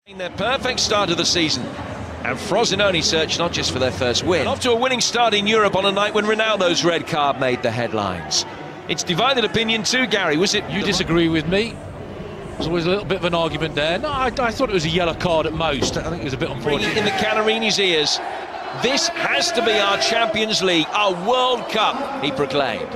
Their perfect start of the season, and Frosinone search not just for their first win. Off to a winning start in Europe on a night when Ronaldo's red card made the headlines. It's divided opinion too, Gary. Was it? You disagree with me? There's always a little bit of an argument there. No, I thought it was a yellow card at most. I think it was a bit unfortunate. In the Canarini's ears, this has to be our Champions League, our World Cup, he proclaimed.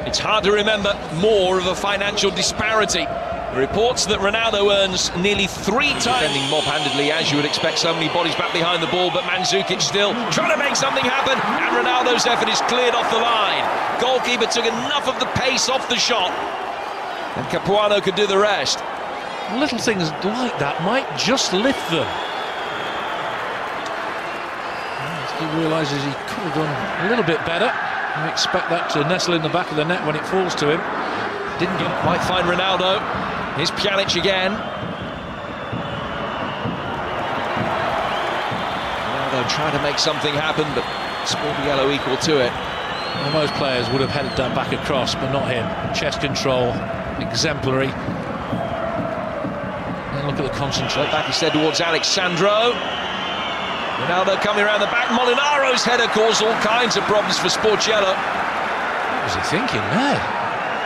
It's hard to remember more of a financial disparity. The reports that Ronaldo earns nearly 3 times. Defending mob-handedly, as you would expect, so many bodies back behind the ball, but Mandzukic still trying to make something happen, and Ronaldo's effort is cleared off the line. Goalkeeper took enough of the pace off the shot, and Capuano could do the rest. Little things like that might just lift them. He realises he could have done a little bit better. I expect that to nestle in the back of the net when it falls to him. Didn't quite find Ronaldo. Here's Pjanic again. Ronaldo trying to make something happen, but Sporting Yellow equal to it. Well, most players would have headed that back across, but not him. Chest control, exemplary. And look at the concentration. Back instead towards Alexandro. Ronaldo coming around the back. Molinaro's header caused all kinds of problems for Sportiello. What was he thinking there?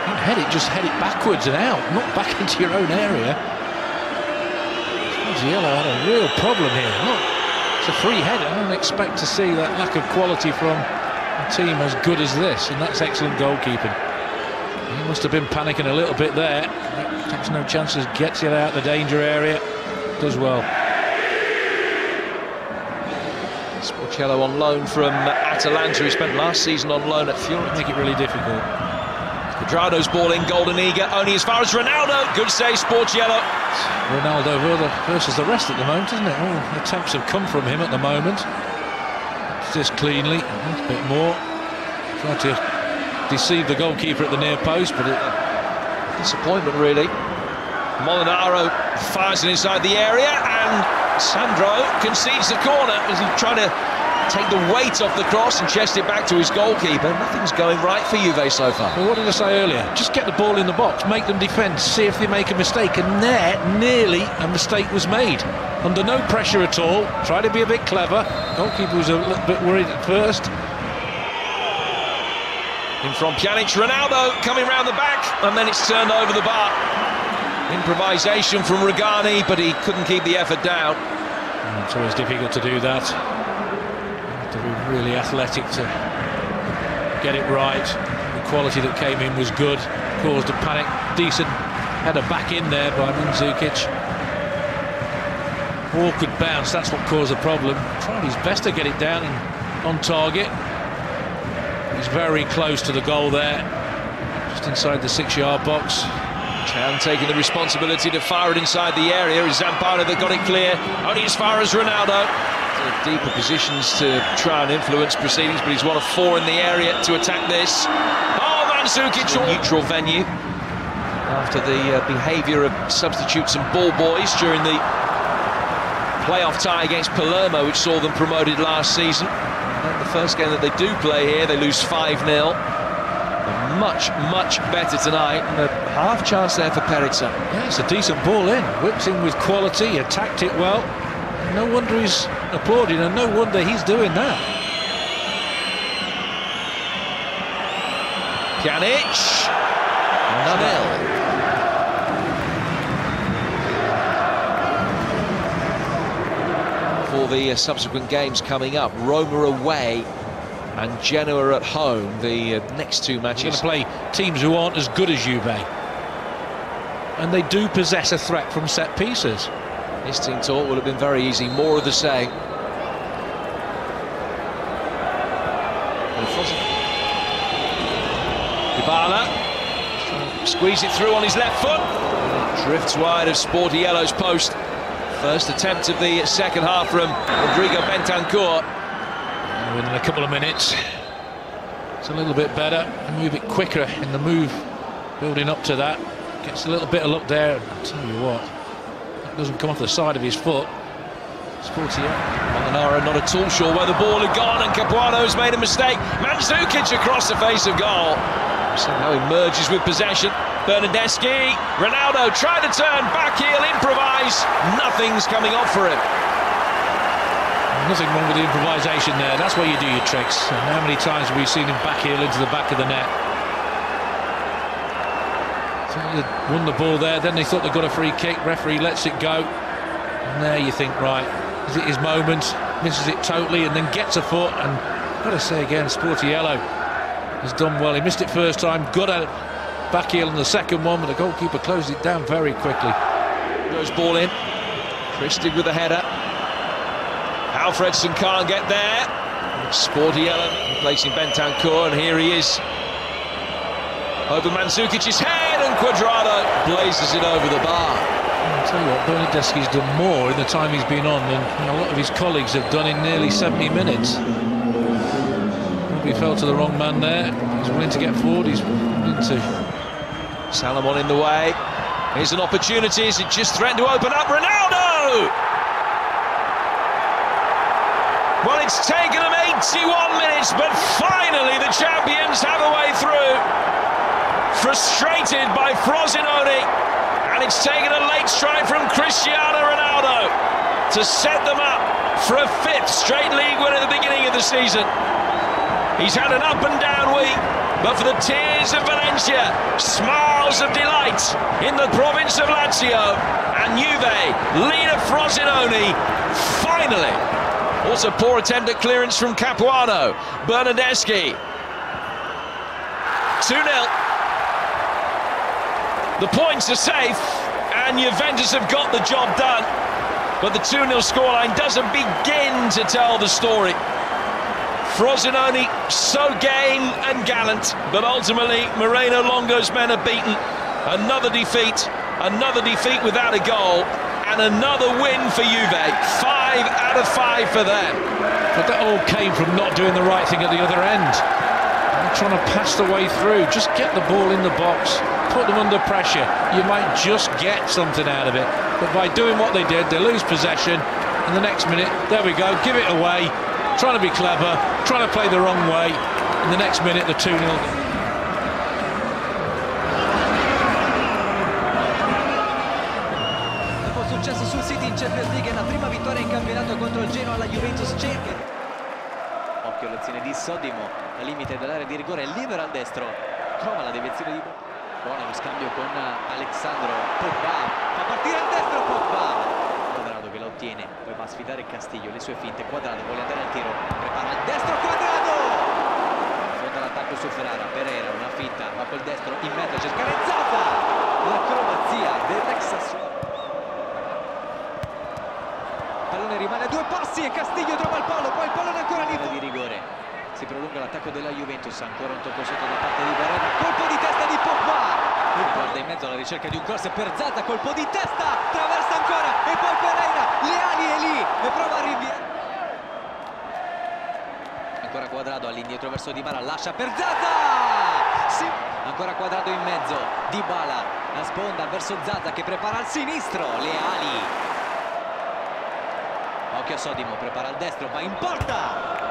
Don't head it, just head it backwards and out, not back into your own area. Sportiello had a real problem here. Look, it's a free header. I don't expect to see that lack of quality from a team as good as this, and that's excellent goalkeeping. He must have been panicking a little bit there. Takes no chances, gets it out the danger area, does well. Sportiello on loan from Atalanta. He spent last season on loan at Fiorentina. Make it really difficult. Quadrado's ball in, golden eager, only as far as Ronaldo. Good save, Sportiello. Ronaldo versus the rest at the moment, isn't it? All attempts have come from him at the moment. Just cleanly, a bit more. Tried to deceive the goalkeeper at the near post, but disappointment really. Molinaro fires it inside the area, and Sandro concedes the corner as he trying to take the weight off the cross and chest it back to his goalkeeper. Nothing's going right for Juve so far. Well, what did I say earlier? Just get the ball in the box, make them defend, see if they make a mistake, and there, nearly a mistake was made. Under no pressure at all, try to be a bit clever. Goalkeeper was a little bit worried at first. In from Pjanic, Ronaldo coming round the back, and then it's turned over the bar. Improvisation from Rugani, but he couldn't keep the effort down. It's always difficult to do that. To be really athletic to get it right. The quality that came in was good, caused a panic. Decent header back in there by Mandzukic. Awkward bounce, that's what caused the problem. Tried his best to get it down and on target. He's very close to the goal there, just inside the 6-yard box. Chan taking the responsibility to fire it inside the area. It's Zampano that got it clear, only as far as Ronaldo. Deeper positions to try and influence proceedings, but he's one of 4 in the area to attack this. Oh, Mandzukic, a neutral venue after the behaviour of substitutes and ball boys during the playoff tie against Palermo, which saw them promoted last season. And then the first game that they do play here, they lose 5-0. Much, much better tonight, and a half chance there for Pertandingan. Yeah, it's a decent ball in, whipped in with quality, attacked it well. No wonder he's applauding, and no wonder he's doing that. Pjanic, 1-0. For the subsequent games coming up, Roma away and Genoa at home, the next 2 matches. Going to play teams who aren't as good as Juve, and they do possess a threat from set pieces. This team talk would have been very easy, more of the same. Dybala squeeze it through on his left foot. It drifts wide of Sportiello's post. First attempt of the second half from Rodrigo Bentancur. Within a couple of minutes, it's a little bit better, and move it quicker in the move, building up to that. Gets a little bit of luck there. I'll tell you what, that doesn't come off the side of his foot. Molinaro not at all sure where the ball had gone, and Capuano's made a mistake. Mandzukic across the face of goal. Somehow emerges with possession. Bernardeschi, Ronaldo tried to turn, back heel, improvise, nothing's coming off for him. Nothing wrong with the improvisation there, that's where you do your tricks. And how many times have we seen him back heel into the back of the net? So they won the ball there, then they thought they got a free kick, referee lets it go. And there you think, right, is it his moment? Misses it totally and then gets a foot, and I've got to say again, Sportiello has done well. He missed it first time, got a back heel on the second one, but the goalkeeper closed it down very quickly. Goes ball in, Christig with the header. Alfredson can't get there. Sportiello replacing Bentancur, and here he is. Over Mandzukic's head, and Cuadrado blazes it over the bar. I'll tell you what, Bernardeschi's done more in the time he's been on than a lot of his colleagues have done in nearly 70 minutes. Probably fell to the wrong man there. He's willing to get forward, he's willing to... Salomon in the way. Here's an opportunity. Is it just threatened to open up? Ronaldo! Well, it's taken them 81 minutes, but finally the champions have a way through. Frustrated by Frosinone, and it's taken a late strike from Cristiano Ronaldo to set them up for a 5th straight league win at the beginning of the season. He's had an up and down week, but for the tears of Valencia, smiles of delight in the province of Lazio, and Juve lead at Frosinone, finally. Also poor attempt at clearance from Capuano. Bernardeschi. 2-0. The points are safe, and Juventus have got the job done, but the 2-0 scoreline doesn't begin to tell the story. Frosinone so game and gallant, but ultimately Moreno Longo's men are beaten. Another defeat without a goal, and another win for Juve. 5 out of 5 for them. But that all came from not doing the right thing at the other end. They're trying to pass the way through, just get the ball in the box, put them under pressure. You might just get something out of it. But by doing what they did, they lose possession, and the next minute, there we go, give it away. Trying to be clever, trying to play the wrong way, and the next minute the 2-0. Dopo successo sul City in Champions League, la prima vittoria in campionato contro il Genoa, la Juventus cerca. Occhio all'azione di Sodimo, al limite dell'area di rigore, libero al destro, trova la deviazione di buono lo scambio con Alexandro. Pogba fa partire il destro, Pogba che la ottiene, poi va a sfidare Castiglio, le sue finte. Quadrado vuole andare al tiro, prepara il destro, Quadrado fonda l'attacco su Ferrara. Pereira, una finta, va col destro in mezzo a cercare Zaza, l'acrobazia dell'ex Sassuolo. Pallone rimane a 2 passi e Castiglio trova il palo, poi il pallone ancora lì di rigore. Si prolunga l'attacco della Juventus, ancora un tocco sotto da parte di Barella, colpo di testa di Pogba. Guarda in mezzo alla ricerca di un cross per Zaza, colpo di testa, traversa ancora e poi Pereira, Leali è lì e prova a rinviare. Ancora Quadrado all'indietro verso Dybala, lascia per Zaza. Sì. Ancora Quadrado in mezzo, Dybala la sponda verso Zaza che prepara al sinistro, Leali. Occhio a Sodimo, prepara al destro, va in porta.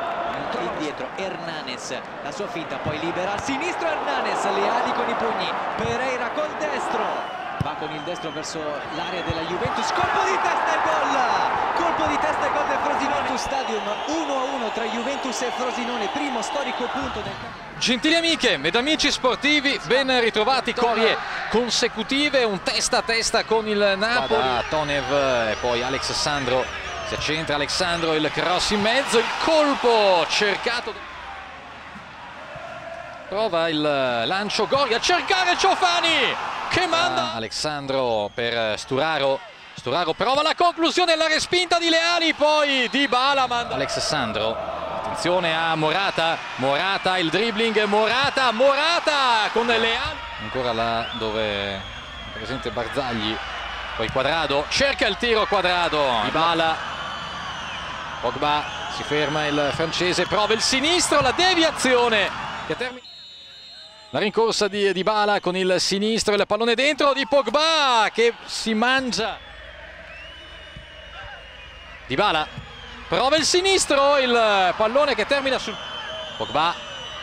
Indietro Hernanes, la sua finta, poi libera al sinistro Hernanes, Leali con i pugni, Pereira col destro, va con il destro verso l'area della Juventus, colpo di testa e gol! Colpo di testa e gol del Frosinone Stadium, 1-1 tra Juventus e Frosinone, primo storico punto del campo. Gentili amiche ed amici sportivi, ben ritrovati, vittorie consecutive, un testa a testa con il Napoli. Tonev e poi Alex Sandro. Si accentra Alexandro, il cross in mezzo, il colpo cercato. Prova il lancio Gori a cercare Ciofani che manda Alexandro per Sturaro. Sturaro prova la conclusione, la respinta di Leali, poi Dybala manda Alex Sandro. Attenzione a Morata, Morata il dribbling, Morata con Leali. Ancora là dove è presente Barzagli, poi Quadrado, cerca il tiro Quadrado, Dybala. Pogba, si ferma il francese, prova il sinistro, la deviazione che termina. La rincorsa di Dybala con il sinistro e il pallone dentro di Pogba che si mangia. Dybala prova il sinistro, il pallone che termina sul Pogba,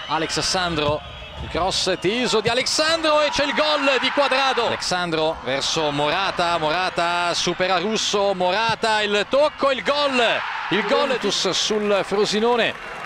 Alex Sandro Il cross teso di Alexandro e c'è il gol di Quadrado. Alexandro verso Morata, Morata supera Russo, Morata, il tocco, il gol Juventus sul Frosinone.